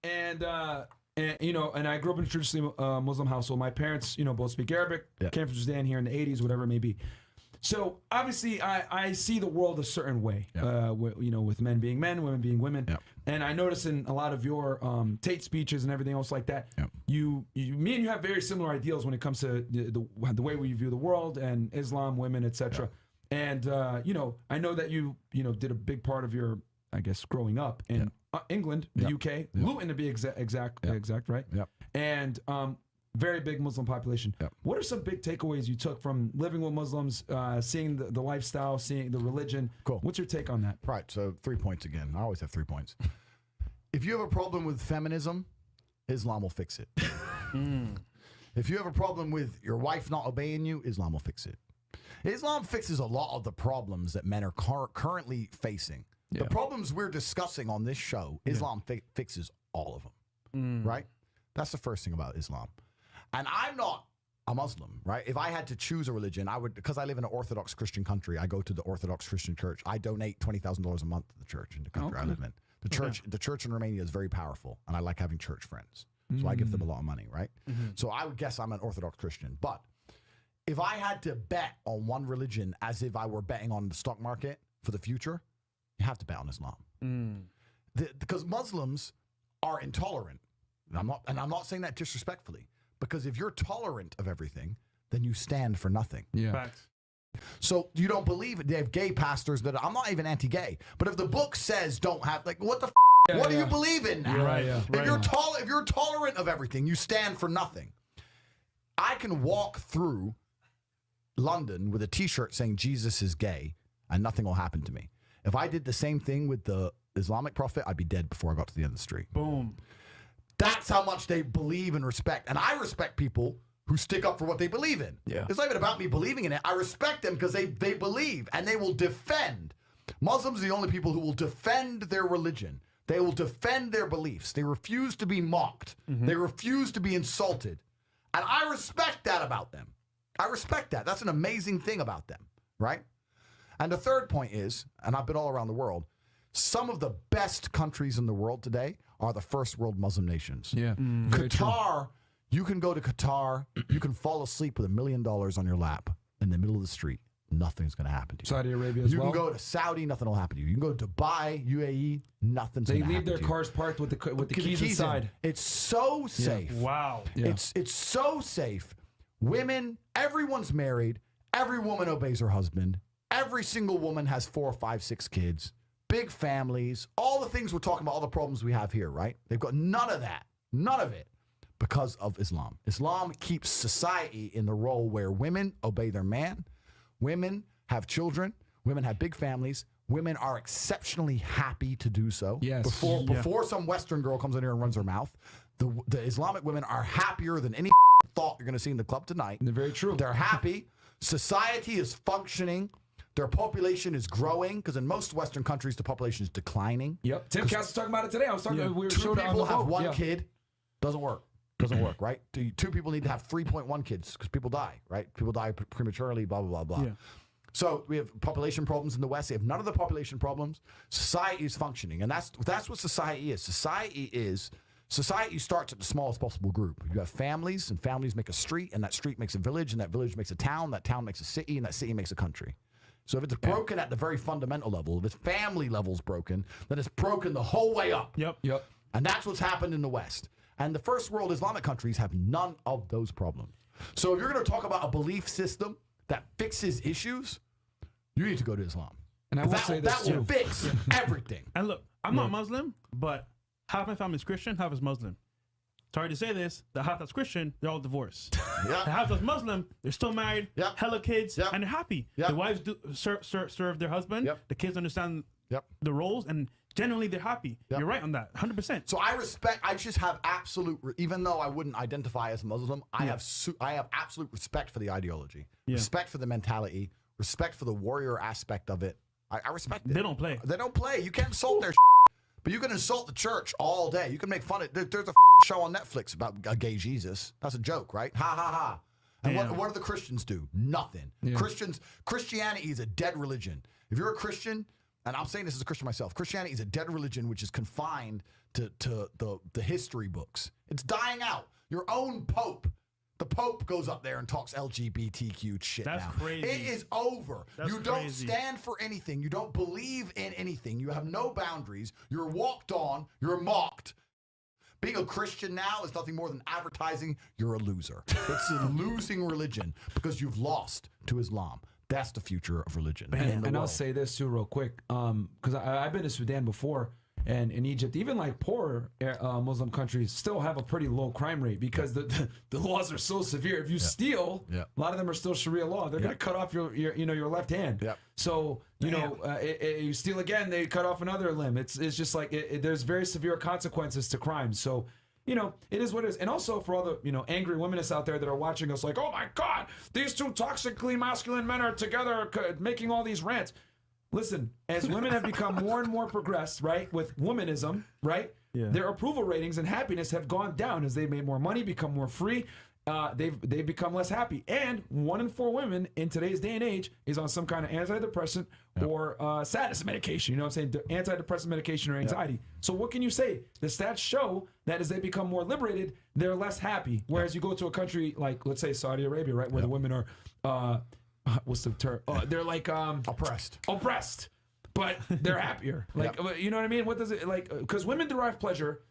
And you know, and I grew up in a traditionally Muslim household. My parents, you know, both speak Arabic. Came from Sudan here in the 80s, whatever it may be. So obviously, I see the world a certain way. You know, with men being men, women being women. And I notice in a lot of your Tate speeches and everything else like that, me and you have very similar ideals when it comes to the way we view the world and Islam, women, etc. And you know, I know that you did a big part of your, I guess, growing up in England, the UK, Luton to be exact, right? And very big Muslim population. What are some big takeaways you took from living with Muslims, seeing the lifestyle, seeing the religion? Cool. What's your take on that? Right. So 3 points again. I always have 3 points. If you have a problem with feminism, Islam will fix it. If you have a problem with your wife not obeying you, Islam will fix it. Islam fixes a lot of the problems that men are currently facing. The problems we're discussing on this show, Islam fixes all of them, right? That's the first thing about Islam. And I'm not a Muslim, right? If I had to choose a religion, I would, because I live in an Orthodox Christian country, I go to the Orthodox Christian church. I donate $20,000 a month to the church in the country I live in. The church in Romania is very powerful, and I like having church friends. So I give them a lot of money, right? So I would guess I'm an Orthodox Christian. But if I had to bet on one religion as if I were betting on the stock market for the future, you have to bet on Islam. Because Muslims are intolerant. And I'm not saying that disrespectfully, because if you're tolerant of everything, then you stand for nothing. Facts. So you don't believe it. They have gay pastors that I'm not even anti-gay, but if the book says don't have, like, what the what do you believe in now? If you're tolerant of everything, you stand for nothing. I can walk through London with a T-shirt saying Jesus is gay, and nothing will happen to me. If I did the same thing with the Islamic prophet, I'd be dead before I got to the end of the street. Boom. That's how much they believe and respect. And I respect people who stick up for what they believe in. It's not even about me believing in it. I respect them because they believe and they will defend. Muslims are the only people who will defend their religion. They will defend their beliefs. They refuse to be mocked. They refuse to be insulted. And I respect that about them. I respect that. That's an amazing thing about them, right? And the third point is, and I've been all around the world, some of the best countries in the world today are the first world Muslim nations. Qatar, you can go to Qatar, you can fall asleep with $1 million on your lap in the middle of the street. Nothing's going to happen to you. Saudi Arabia as well. You can go to Saudi, nothing will happen to you. You can go to Dubai, UAE, nothing's going to happen to you. They leave their cars parked with the keys inside. It's so safe. Wow. It's so safe. Women, everyone's married. Every woman obeys her husband. Every single woman has 4, 5, 6 kids. Big families. All the things we're talking about, all the problems we have here, right? They've got none of that. None of it. Because of Islam. Islam keeps society in the role where women obey their man. Women have children. Women have big families. Women are exceptionally happy to do so. Before some Western girl comes in here and runs her mouth, the Islamic women are happier than any thought you're going to see in the club tonight. They're very true. They're happy. Society is functioning. Their population is growing, because in most Western countries, the population is declining. Tim Cass was talking about it today. I was talking. We were two people have one kid. Doesn't work. Doesn't work, right? Two people need to have 3.1 kids because people die, right? People die prematurely, blah, blah, blah, blah. So we have population problems in the West. They have none of the population problems. Society is functioning. And that's what society is. Society starts at the smallest possible group. You have families, and families make a street, and that street makes a village, and that village makes a town, that town makes a city, and that city makes a country. So if it's broken at the very fundamental level, if its family level's broken, then it's broken the whole way up. And that's what's happened in the West. And the first world Islamic countries have none of those problems. So if you're going to talk about a belief system that fixes issues, you need to go to Islam. And I will say this that will fix everything. And look, I'm not Muslim, but half my family is Christian, half is Muslim. Sorry to say this, the half that's Christian, they're all divorced. The half that's Muslim, they're still married, hella kids, and they're happy. The wives do serve their husband. The kids understand the roles, and generally they're happy. You're right on that, 100%. So I just have absolute, even though I wouldn't identify as Muslim, I have absolute respect for the ideology, respect for the mentality, respect for the warrior aspect of it. I respect it. They don't play. They don't play. You can't insult their but you can insult the church all day. You can make fun of it. There's a show on Netflix about a gay Jesus. That's a joke, right? Ha, ha, ha. And what do the Christians do? Nothing. Christianity is a dead religion. If you're a Christian and I'm saying this as a Christian myself, Christianity is a dead religion which is confined to the history books. It's dying out. Your own Pope. The Pope goes up there and talks LGBTQ shit That's now. crazy. It is over. That's you don't crazy. stand for anything. You don't believe in anything. You have no boundaries. You're walked on. You're mocked. Being a Christian now is nothing more than advertising you're a loser. It's a losing religion because you've lost to Islam. That's the future of religion. And I'll say this too real quick, because I've been to Sudan before, and in Egypt, even like poor Muslim countries still have a pretty low crime rate because the laws are so severe. If you steal, a lot of them are still Sharia law. They're going to cut off your left hand. So you steal again, they cut off another limb. It's just like there's very severe consequences to crime. So it is what it is. And also for all the angry wominists out there that are watching us, like, oh my God, these two toxically masculine men are together making all these rants. Listen, as women have become more and more progressed, right, with womanism, right, their approval ratings and happiness have gone down as they've made more money, become more free. They've become less happy. And 1 in 4 women in today's day and age is on some kind of antidepressant or sadness medication. You know what I'm saying? Antidepressant medication or anxiety. So what can you say? The stats show that as they become more liberated, they're less happy. Whereas you go to a country like, let's say, Saudi Arabia, right, where the women are... what's the term? They're like oppressed, but they're happier. Like you know what I mean? What does it like? Because women derive pleasure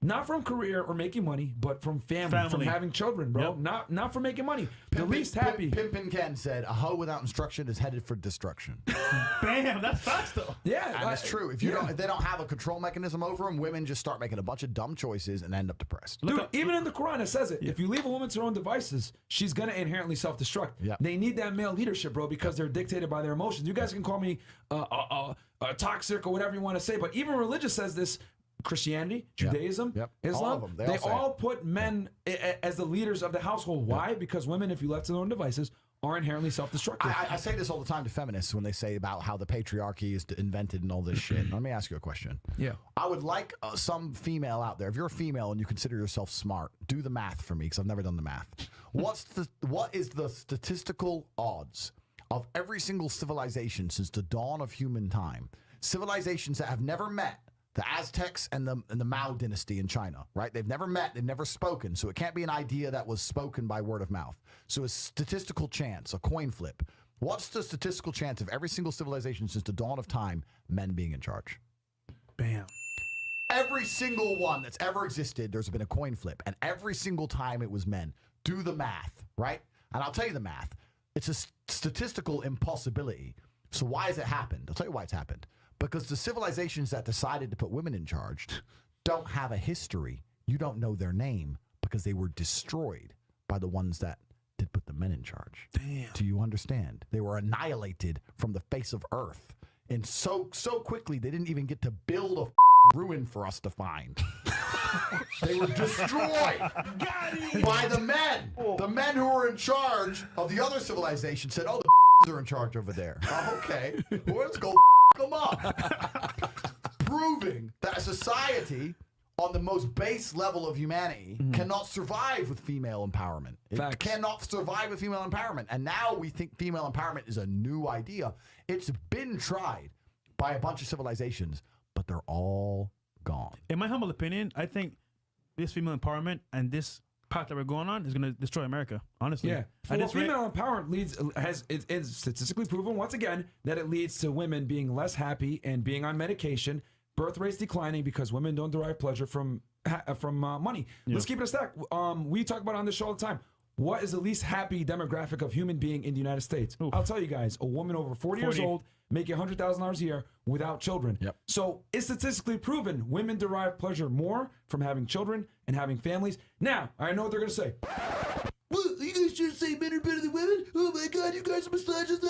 not from career or making money, but from family. From having children, bro. Not from making money. The least happy. Pimpin' Ken said, "A hoe without instruction is headed for destruction." Bam, that's facts though. Yeah, and it's true. If if they don't have a control mechanism over them, women just start making a bunch of dumb choices and end up depressed. Dude, even in the Quran it says it. If you leave a woman to her own devices, she's gonna inherently self-destruct. They need that male leadership, bro, because they're dictated by their emotions. You guys can call me toxic or whatever you want to say, but even religious says this. Christianity, Judaism, Islam, all of them. They all put men as the leaders of the household. Why? Because women, if you left to their own devices, are inherently self-destructive. I say this all the time to feminists when they say about how the patriarchy is invented and all this shit. Let me ask you a question. I would like some female out there, if you're a female and you consider yourself smart, do the math for me because I've never done the math. What is the statistical odds of every single civilization since the dawn of human time, civilizations that have never met, the Aztecs and the Mao dynasty in China, right? They've never met, they've never spoken, so it can't be an idea that was spoken by word of mouth. So a statistical chance, a coin flip. What's the statistical chance of every single civilization since the dawn of time, men being in charge? Bam. Every single one that's ever existed, there's been a coin flip, and every single time it was men. Do the math, right? And I'll tell you the math. It's a statistical impossibility. So why has it happened? I'll tell you why it's happened. Because the civilizations that decided to put women in charge don't have a history. You don't know their name because they were destroyed by the ones that did put the men in charge. Damn. Do you understand? They were annihilated from the face of Earth. And so quickly, they didn't even get to build a ruin for us to find. They were destroyed by the men. The men who were in charge of the other civilization said, oh, the are in charge over there. Oh, okay. Well, let's go them up. Proving that a society on the most base level of humanity cannot survive with female empowerment. It cannot survive with female empowerment. And now we think female empowerment is a new idea. It's been tried by a bunch of civilizations, but they're all gone. In my humble opinion, I think this female empowerment and this path that we're going on is going to destroy America, honestly. Yeah. Well, female empowerment is statistically proven, once again, that it leads to women being less happy and being on medication, birth rates declining because women don't derive pleasure from money. Let's keep it a stack. We talk about it on this show all the time. What is the least happy demographic of human being in the United States? Oof. I'll tell you guys, a woman over 40 years old making $100,000 a year without children. So it's statistically proven women derive pleasure more from having children and having families. Now, I know what they're going to say. Well, you guys shouldn't say men are better than women. Oh my God, you guys are misogynists.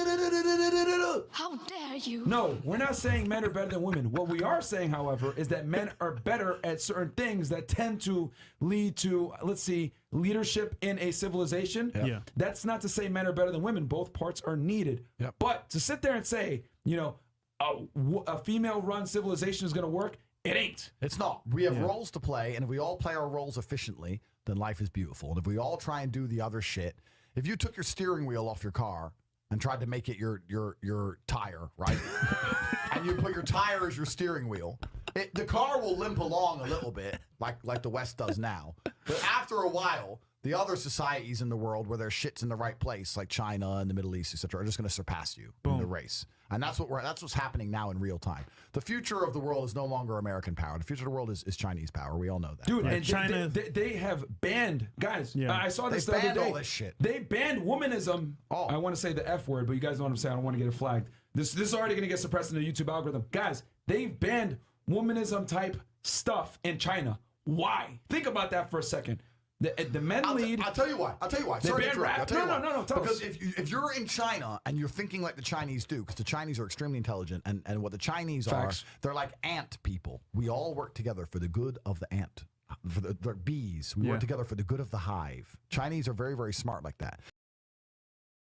How dare you? No, we're not saying men are better than women. What we are saying, however, is that men are better at certain things that tend to lead to, let's see, leadership in a civilization. That's not to say men are better than women. Both parts are needed. But to sit there and say, you know, a female-run civilization is going to work, it ain't. It's not. We have roles to play, and if we all play our roles efficiently, then life is beautiful. And if we all try and do the other shit, if you took your steering wheel off your car and tried to make it your tire, right? and you put your tire as your steering wheel, the car will limp along a little bit, like the West does now. But after a while, the other societies in the world where their shit's in the right place, like China and the Middle East, etc., are just going to surpass you in the race. And that's what's happening now in real time. The future of the world is no longer American power. The future of the world is Chinese power. We all know that. Dude, right? and China, they have banned, guys, I saw this the other day. All this shit. They banned womanism. Oh. I want to say the F word, but you guys know what I'm saying. I don't want to get it flagged. This is already going to get suppressed in the YouTube algorithm. Guys, they've banned womanism type stuff in China. Why? Think about that for a second. The men lead. I'll tell you why. They ban rap. No. Tell because us. if you're in China and you're thinking like the Chinese do, because the Chinese are extremely intelligent, and what the Chinese Facts. are, they're like ant people. We all work together for the good of the ant. For the bees. We work together for the good of the hive. Chinese are very, very smart like that.